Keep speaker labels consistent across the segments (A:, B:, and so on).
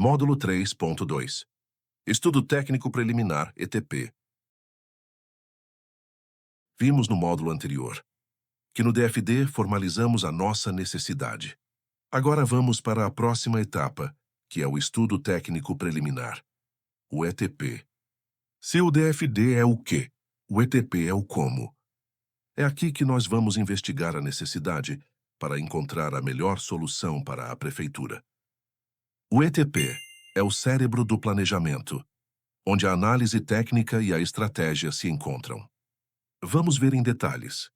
A: Módulo 3.2 Estudo Técnico Preliminar, ETP. Vimos no módulo anterior que no DFD formalizamos a nossa necessidade. Agora vamos para a próxima etapa, que é o Estudo Técnico Preliminar, o ETP. Se o DFD é o que, o ETP é o como. É aqui que nós vamos investigar a necessidade para encontrar a melhor solução para a prefeitura. O ETP é o cérebro do planejamento, onde a análise técnica e a estratégia se encontram. Vamos ver em detalhes.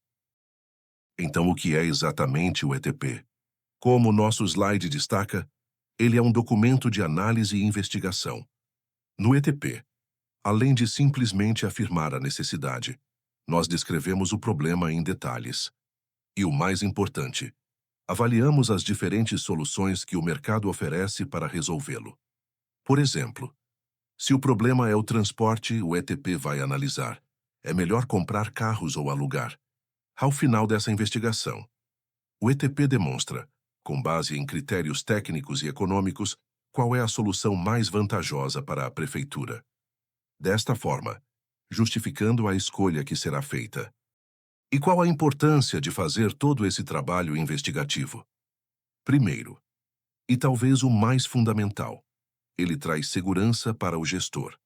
A: Então, o que é exatamente o ETP? Como o nosso slide destaca, ele é um documento de análise e investigação. No ETP, além de simplesmente afirmar a necessidade, nós descrevemos o problema em detalhes. E o mais importante, avaliamos as diferentes soluções que o mercado oferece para resolvê-lo. Por exemplo, se o problema é o transporte, o ETP vai analisar: é melhor comprar carros ou alugar? Ao final dessa investigação, o ETP demonstra, com base em critérios técnicos e econômicos, qual é a solução mais vantajosa para a prefeitura. Desta forma, justificando a escolha que será feita. E qual a importância de fazer todo esse trabalho investigativo? Primeiro, e talvez o mais fundamental, ele traz segurança para o gestor.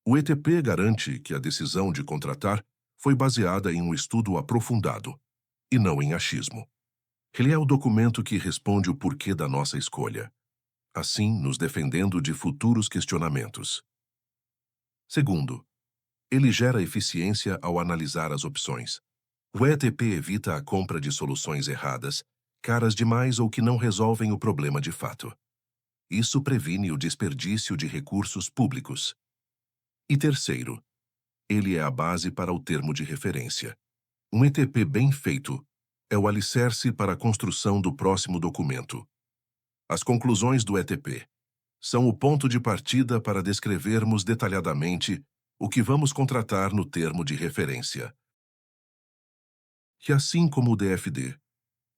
A: O ETP garante que a decisão de contratar foi baseada em um estudo aprofundado, e não em achismo. Ele é o documento que responde o porquê da nossa escolha, assim nos defendendo de futuros questionamentos. Segundo, ele gera eficiência ao analisar as opções. O ETP evita a compra de soluções erradas, caras demais ou que não resolvem o problema de fato. Isso previne o desperdício de recursos públicos. E terceiro, ele é a base para o termo de referência. Um ETP bem feito é o alicerce para a construção do próximo documento. As conclusões do ETP são o ponto de partida para descrevermos detalhadamente o que vamos contratar no termo de referência. E assim como o DFD,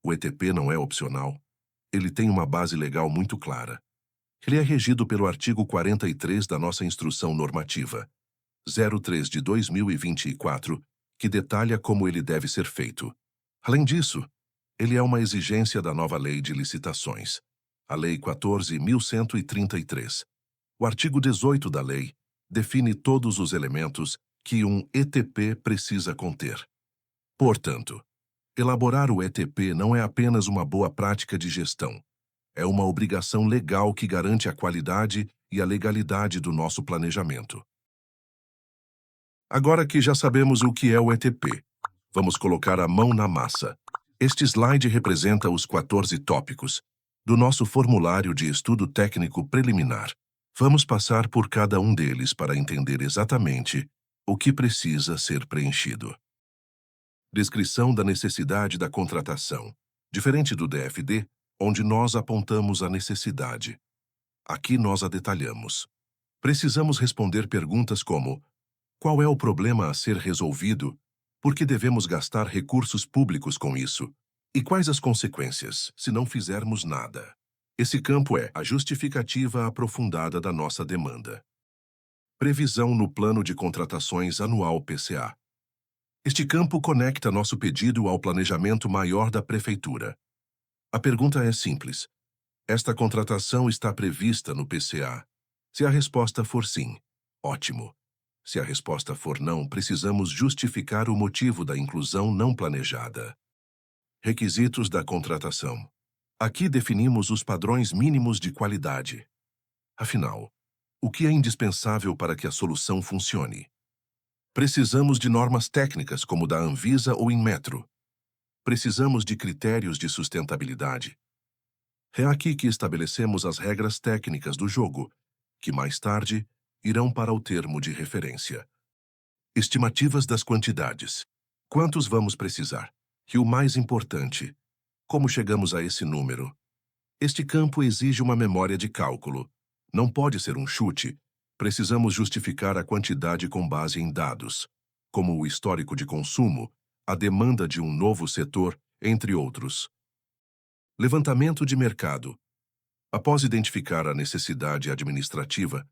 A: o ETP não é opcional, ele tem uma base legal muito clara. Ele é regido pelo artigo 43 da nossa Instrução Normativa 03 de 2024, que detalha como ele deve ser feito. Além disso, ele é uma exigência da nova Lei de Licitações, a Lei 14.133. O artigo 18 da lei define todos os elementos que um ETP precisa conter. Portanto, elaborar o ETP não é apenas uma boa prática de gestão, é uma obrigação legal que garante a qualidade e a legalidade do nosso planejamento. Agora que já sabemos o que é o ETP, vamos colocar a mão na massa. Este slide representa os 14 tópicos do nosso formulário de estudo técnico preliminar. Vamos passar por cada um deles para entender exatamente o que precisa ser preenchido. Descrição da necessidade da contratação. Diferente do DFD, onde nós apontamos a necessidade, aqui nós a detalhamos. Precisamos responder perguntas como: qual é o problema a ser resolvido? Por que devemos gastar recursos públicos com isso? E quais as consequências se não fizermos nada? Esse campo é a justificativa aprofundada da nossa demanda. Previsão no Plano de Contratações Anual PCA. Este campo conecta nosso pedido ao planejamento maior da Prefeitura. A pergunta é simples: esta contratação está prevista no PCA? Se a resposta for sim, ótimo. Se a resposta for não, precisamos justificar o motivo da inclusão não planejada. Requisitos da contratação. Aqui definimos os padrões mínimos de qualidade. Afinal, o que é indispensável para que a solução funcione? Precisamos de normas técnicas como da Anvisa ou Inmetro. Precisamos de critérios de sustentabilidade. É aqui que estabelecemos as regras técnicas do jogo, que mais tarde irão para o termo de referência. Estimativas das quantidades. Quantos vamos precisar? E o mais importante, como chegamos a esse número? Este campo exige uma memória de cálculo. Não pode ser um chute. Precisamos justificar a quantidade com base em dados, como o histórico de consumo, a demanda de um novo setor, entre outros. Levantamento de mercado. Após identificar a necessidade administrativa,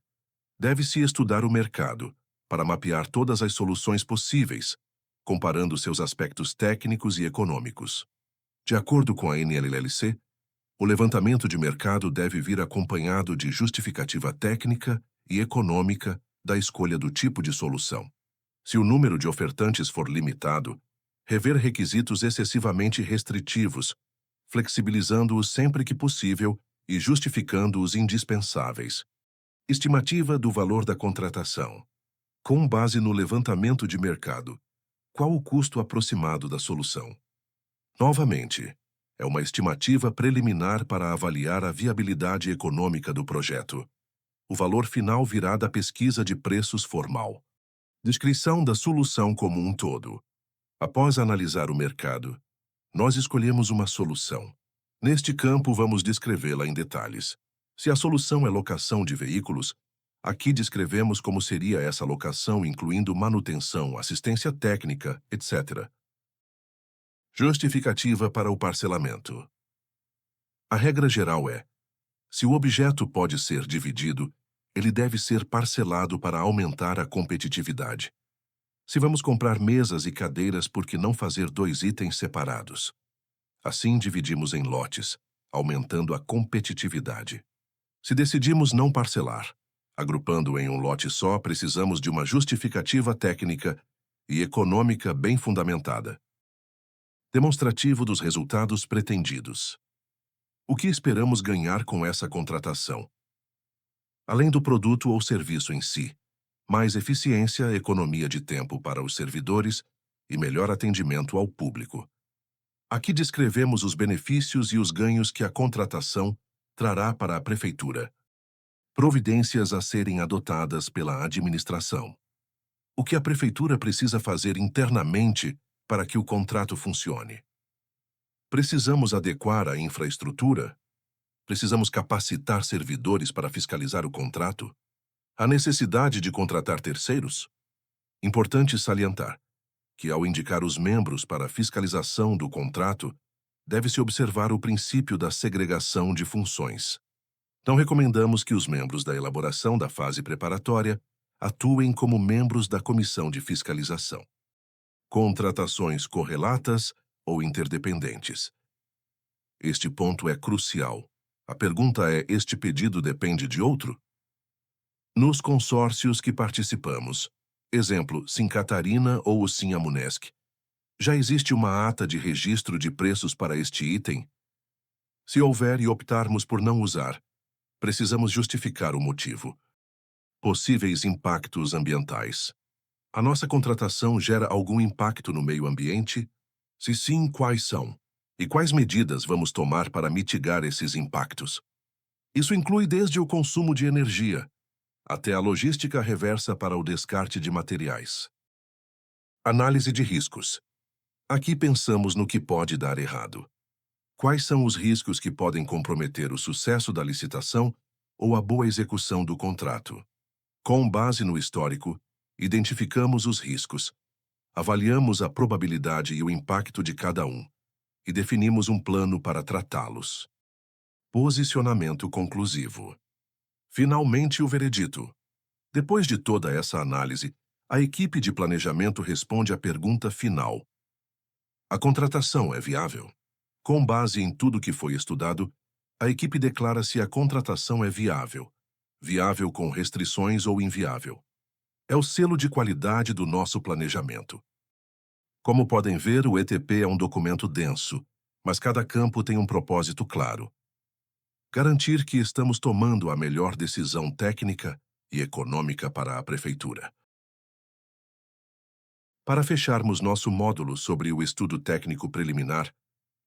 A: deve-se estudar o mercado para mapear todas as soluções possíveis, comparando seus aspectos técnicos e econômicos. De acordo com a NLLC, o levantamento de mercado deve vir acompanhado de justificativa técnica e econômica da escolha do tipo de solução. Se o número de ofertantes for limitado, rever requisitos excessivamente restritivos, flexibilizando-os sempre que possível e justificando os indispensáveis. Estimativa do valor da contratação. Com base no levantamento de mercado, qual o custo aproximado da solução? Novamente, é uma estimativa preliminar para avaliar a viabilidade econômica do projeto. O valor final virá da pesquisa de preços formal. Descrição da solução como um todo. Após analisar o mercado, nós escolhemos uma solução. Neste campo, vamos descrevê-la em detalhes. Se a solução é locação de veículos, aqui descrevemos como seria essa locação, incluindo manutenção, assistência técnica, etc. Justificativa para o parcelamento. A regra geral é: se o objeto pode ser dividido, ele deve ser parcelado para aumentar a competitividade. Se vamos comprar mesas e cadeiras, por que não fazer 2 itens separados? Assim, dividimos em lotes, aumentando a competitividade. Se decidimos não parcelar, agrupando em um lote só, precisamos de uma justificativa técnica e econômica bem fundamentada. Demonstrativo dos resultados pretendidos. O que esperamos ganhar com essa contratação? Além do produto ou serviço em si, mais eficiência, economia de tempo para os servidores e melhor atendimento ao público. Aqui descrevemos os benefícios e os ganhos que a contratação trará para a Prefeitura. Providências a serem adotadas pela administração. O que a Prefeitura precisa fazer internamente para que o contrato funcione? Precisamos adequar a infraestrutura? Precisamos capacitar servidores para fiscalizar o contrato? A necessidade de contratar terceiros? Importante salientar que, ao indicar os membros para a fiscalização do contrato, deve-se observar o princípio da segregação de funções. Não recomendamos que os membros da elaboração da fase preparatória atuem como membros da comissão de fiscalização. Contratações correlatas ou interdependentes. Este ponto é crucial. A pergunta é: este pedido depende de outro? Nos consórcios que participamos, exemplo, Sim Catarina ou o Sim Amunesc, já existe uma ata de registro de preços para este item? Se houver e optarmos por não usar, precisamos justificar o motivo. Possíveis impactos ambientais. A nossa contratação gera algum impacto no meio ambiente? Se sim, quais são? E quais medidas vamos tomar para mitigar esses impactos? Isso inclui desde o consumo de energia até a logística reversa para o descarte de materiais. Análise de riscos. Aqui pensamos no que pode dar errado. Quais são os riscos que podem comprometer o sucesso da licitação ou a boa execução do contrato? Com base no histórico, identificamos os riscos, avaliamos a probabilidade e o impacto de cada um e definimos um plano para tratá-los. Posicionamento conclusivo. Finalmente, o veredito. Depois de toda essa análise, a equipe de planejamento responde à pergunta final: a contratação é viável? Com base em tudo que foi estudado, a equipe declara se a contratação é viável, viável com restrições ou inviável. É o selo de qualidade do nosso planejamento. Como podem ver, o ETP é um documento denso, mas cada campo tem um propósito claro: garantir que estamos tomando a melhor decisão técnica e econômica para a Prefeitura. Para fecharmos nosso módulo sobre o estudo técnico preliminar,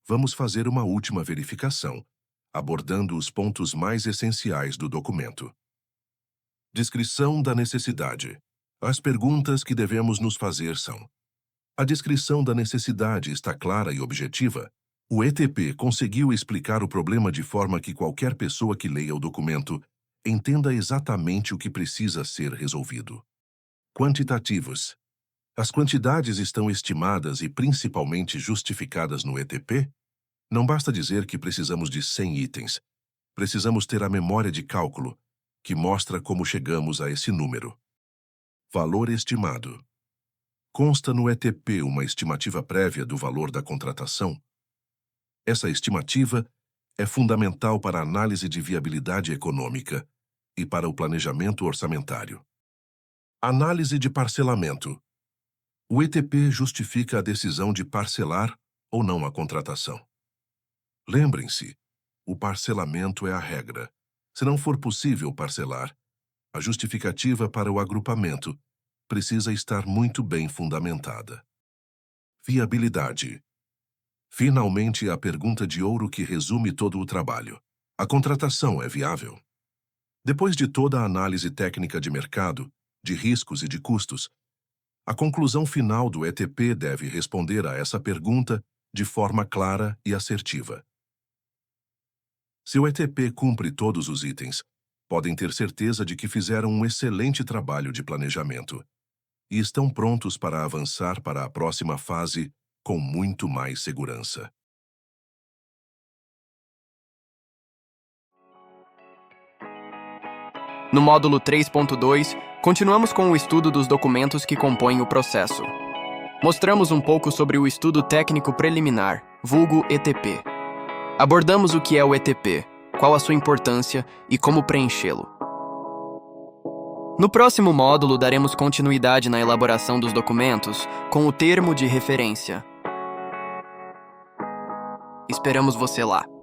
A: vamos fazer uma última verificação, abordando os pontos mais essenciais do documento. Descrição da necessidade. As perguntas que devemos nos fazer são: a descrição da necessidade está clara e objetiva? O ETP conseguiu explicar o problema de forma que qualquer pessoa que leia o documento entenda exatamente o que precisa ser resolvido. Quantitativos. As quantidades estão estimadas e principalmente justificadas no ETP? Não basta dizer que precisamos de 100 itens. precisamos ter a memória de cálculo, que mostra como chegamos a esse número. Valor estimado. Consta no ETP uma estimativa prévia do valor da contratação? Essa estimativa é fundamental para a análise de viabilidade econômica e para o planejamento orçamentário. Análise de parcelamento. O ETP justifica a decisão de parcelar ou não a contratação. Lembrem-se, o parcelamento é a regra. Se não for possível parcelar, a justificativa para o agrupamento precisa estar muito bem fundamentada. Viabilidade. Finalmente, a pergunta de ouro que resume todo o trabalho. A contratação é viável? Depois de toda a análise técnica de mercado, de riscos e de custos, a conclusão final do ETP deve responder a essa pergunta de forma clara e assertiva. Se o ETP cumpre todos os itens, podem ter certeza de que fizeram um excelente trabalho de planejamento e estão prontos para avançar para a próxima fase com muito mais segurança.
B: No módulo 3.2, continuamos com o estudo dos documentos que compõem o processo. Mostramos um pouco sobre o estudo técnico preliminar, vulgo ETP. Abordamos o que é o ETP, qual a sua importância e como preenchê-lo. No próximo módulo, daremos continuidade na elaboração dos documentos com o termo de referência. Esperamos você lá!